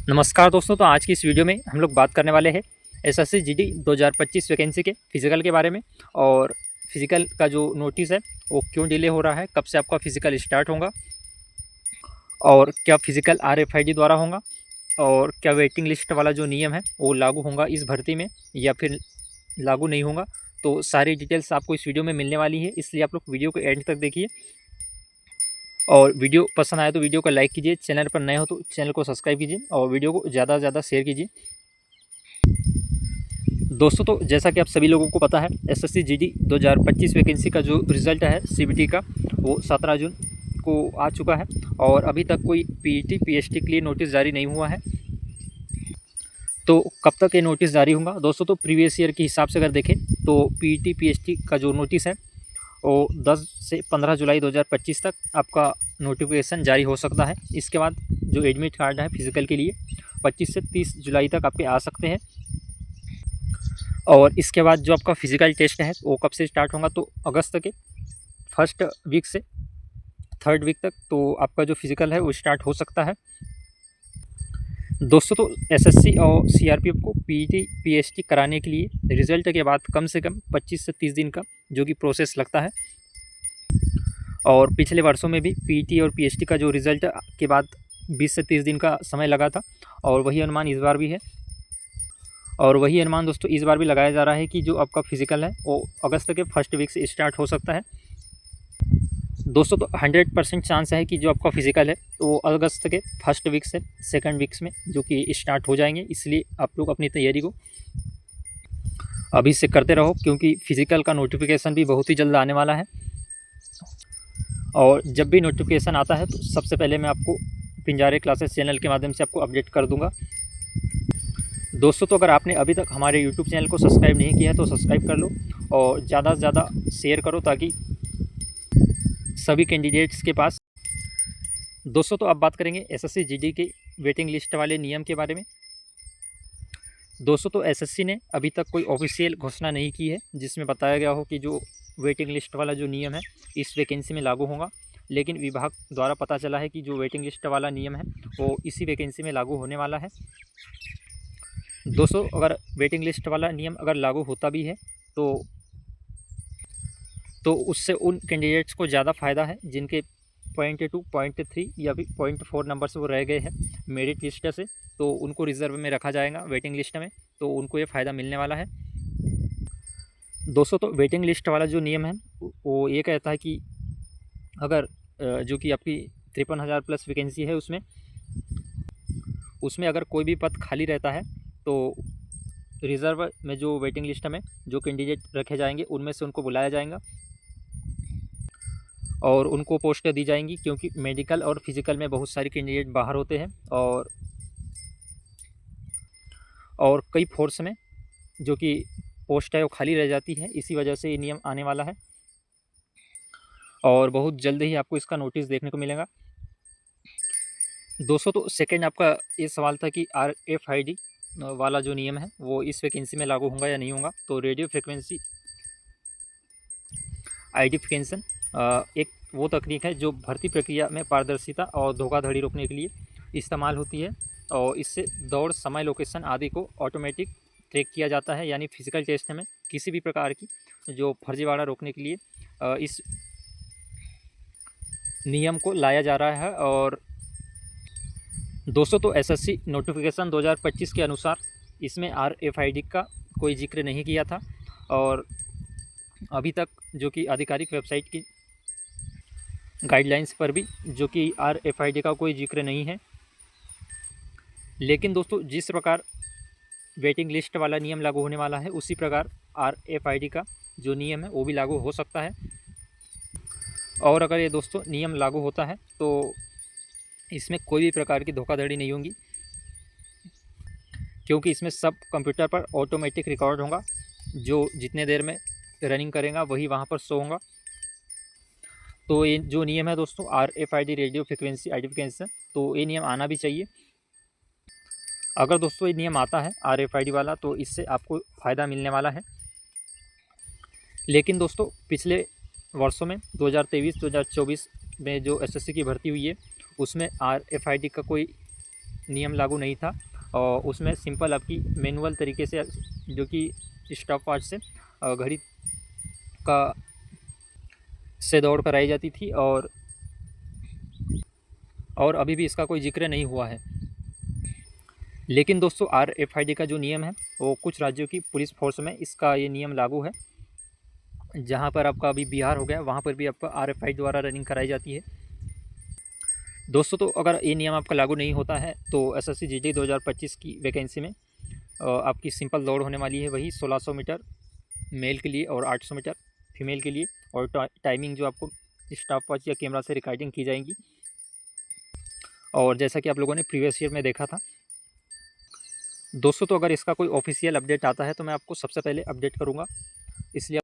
नमस्कार दोस्तों। तो आज की इस वीडियो में हम लोग बात करने वाले हैं एसएससी जीडी 2025 वैकेंसी के फिजिकल के बारे में। और फिजिकल का जो नोटिस है वो क्यों डिले हो रहा है, कब से आपका फिजिकल स्टार्ट होगा, और क्या फिजिकल आरएफआईडी द्वारा होगा, और क्या वेटिंग लिस्ट वाला जो नियम है वो लागू होगा इस भर्ती में या फिर लागू नहीं होगा। तो सारी डिटेल्स आपको इस वीडियो में मिलने वाली है, इसलिए आप लोग वीडियो को एंड तक देखिए। और वीडियो पसंद आए तो वीडियो को लाइक कीजिए, चैनल पर नए हो तो चैनल को सब्सक्राइब कीजिए और वीडियो को ज़्यादा से ज़्यादा शेयर कीजिए। दोस्तों, तो जैसा कि आप सभी लोगों को पता है, एसएससी जीडी 2025 वैकेंसी का जो रिज़ल्ट है सीबीटी का वो 17 जून को आ चुका है और अभी तक कोई पीईटी पीएसटी के लिए नोटिस जारी नहीं हुआ है। तो कब तक ये नोटिस जारी होगा दोस्तों? तो प्रीवियस ईयर के हिसाब से अगर देखें तो पीईटी पीएसटी का जो नोटिस है वो 10 से 15 जुलाई 2025 तक आपका नोटिफिकेशन जारी हो सकता है। इसके बाद जो एडमिट कार्ड है फिजिकल के लिए 25 से 30 जुलाई तक आपके आ सकते हैं। और इसके बाद जो आपका फिजिकल टेस्ट है वो कब से स्टार्ट होगा? तो अगस्त के फर्स्ट वीक से थर्ड वीक तक तो आपका जो फिजिकल है वो स्टार्ट हो सकता है दोस्तों। तो एसएससी और सीआरपीएफ को पीईटी पीएसटी कराने के लिए रिजल्ट के बाद कम से कम 25 से 30 दिन का जो कि प्रोसेस लगता है। और पिछले वर्षों में भी पीईटी और पीएसटी का जो रिज़ल्ट के बाद 20 से 30 दिन का समय लगा था और वही अनुमान इस बार भी है। और वही अनुमान दोस्तों इस बार भी लगाया जा रहा है कि जो आपका फिजिकल है वो अगस्त के फर्स्ट वीक से स्टार्ट हो सकता है दोस्तों। तो 100% चांस है कि जो आपका फिजिकल है वो अगस्त के फर्स्ट वीक से सेकंड वीक्स में जो कि स्टार्ट हो जाएंगे। इसलिए आप लोग अपनी तैयारी को अभी से करते रहो, क्योंकि फिजिकल का नोटिफिकेशन भी बहुत ही जल्द आने वाला है। और जब भी नोटिफिकेशन आता है तो सबसे पहले मैं आपको पिंजारे क्लासेस चैनल के माध्यम से आपको अपडेट कर दूंगा दोस्तों। तो अगर आपने अभी तक हमारे यूट्यूब चैनल को सब्सक्राइब नहीं किया है तो सब्सक्राइब कर लो और ज़्यादा से ज़्यादा शेयर करो ताकि सभी कैंडिडेट्स के पास। दोस्तों, तो अब बात करेंगे एसएससी जीडी के वेटिंग लिस्ट वाले नियम के बारे में दोस्तों। तो एसएससी ने अभी तक कोई ऑफिशियल घोषणा नहीं की है जिसमें बताया गया हो कि जो वेटिंग लिस्ट वाला जो नियम है इस वैकेंसी में लागू होगा, लेकिन विभाग द्वारा पता चला है कि जो वेटिंग लिस्ट वाला नियम है वो इसी वैकेंसी में लागू होने वाला है दोस्तों। अगर वेटिंग लिस्ट वाला नियम अगर लागू होता भी है तो उससे उन कैंडिडेट्स को ज़्यादा फ़ायदा है जिनके 0.2 0.3 या भी 0.4 नंबर से वो रह गए हैं मेरिट लिस्ट से, तो उनको रिज़र्व में रखा जाएगा वेटिंग लिस्ट में, तो उनको ये फ़ायदा मिलने वाला है दोस्तों। तो वेटिंग लिस्ट वाला जो नियम है वो ये कहता है कि अगर जो कि आपकी 53,000 प्लस वैकेंसी है उसमें अगर कोई भी पद खाली रहता है तो रिज़र्व में जो वेटिंग लिस्ट में जो कैंडिडेट रखे जाएंगे उनमें से उनको बुलाया जाएगा और उनको पोस्ट दी जाएंगी, क्योंकि मेडिकल और फिजिकल में बहुत सारे कैंडिडेट बाहर होते हैं और कई फोर्स में जो कि पोस्ट है वो खाली रह जाती है। इसी वजह से ये नियम आने वाला है और बहुत जल्द ही आपको इसका नोटिस देखने को मिलेगा दोस्तों। तो सेकंड आपका ये सवाल था कि आरएफआईडी वाला जो नियम है वो इस वैकेंसी में लागू होगा या नहीं होगा। तो रेडियो फ्रिक्वेंसी आइडेंटिफिकेशन एक वो तकनीक है जो भर्ती प्रक्रिया में पारदर्शिता और धोखाधड़ी रोकने के लिए इस्तेमाल होती है और इससे दौड़, समय, लोकेशन आदि को ऑटोमेटिक ट्रैक किया जाता है। यानी फिजिकल टेस्ट में किसी भी प्रकार की जो फर्जीवाड़ा रोकने के लिए इस नियम को लाया जा रहा है। और दोस्तों, तो एसएससी नोटिफिकेशन 2025 के अनुसार इसमें आरएफआईडी का कोई जिक्र नहीं किया था और अभी तक जो कि आधिकारिक वेबसाइट की गाइडलाइंस पर भी जो कि आरएफआईडी का कोई जिक्र नहीं है। लेकिन दोस्तों, जिस प्रकार वेटिंग लिस्ट वाला नियम लागू होने वाला है उसी प्रकार आरएफआईडी का जो नियम है वो भी लागू हो सकता है। और अगर ये दोस्तों नियम लागू होता है तो इसमें कोई भी प्रकार की धोखाधड़ी नहीं होगी, क्योंकि इसमें सब कंप्यूटर पर ऑटोमेटिक रिकॉर्ड होगा। जो जितने देर में रनिंग करेगा वही वहाँ पर शो होगा। तो ये जो नियम है दोस्तों आरएफआईडी रेडियो फ्रिक्वेंसी आइडेंटिफिकेशन, तो ये नियम आना भी चाहिए। अगर दोस्तों ये नियम आता है आरएफआईडी वाला तो इससे आपको फ़ायदा मिलने वाला है। लेकिन दोस्तों पिछले वर्षों में 2023-2024 में जो एसएससी की भर्ती हुई है उसमें आरएफआईडी का कोई नियम लागू नहीं था और उसमें सिंपल आपकी मैनुअल तरीके से जो कि स्टॉप वॉच से घड़ी का से दौड़ कराई जाती थी और अभी भी इसका कोई जिक्र नहीं हुआ है। लेकिन दोस्तों RFID का जो नियम है वो कुछ राज्यों की पुलिस फोर्स में इसका ये नियम लागू है। जहाँ पर आपका अभी बिहार हो गया वहाँ पर भी आपका RFID द्वारा रनिंग कराई जाती है। दोस्तों तो अगर ये नियम आपका लागू नहीं होता है तो SSC GD 2025 की वैकेंसी में आपकी सिंपल दौड़ होने वाली है, वही 1600 मीटर मेल के लिए और 800 मीटर फीमेल के लिए, और टाइमिंग जो आपको स्टॉप वॉच या कैमरा से रिकॉर्डिंग की जाएंगी। और जैसा कि आप लोगों ने प्रीवियस ईयर में देखा था दोस्तों, तो अगर इसका कोई ऑफिशियल अपडेट आता है तो मैं आपको सबसे पहले अपडेट करूँगा, इसलिए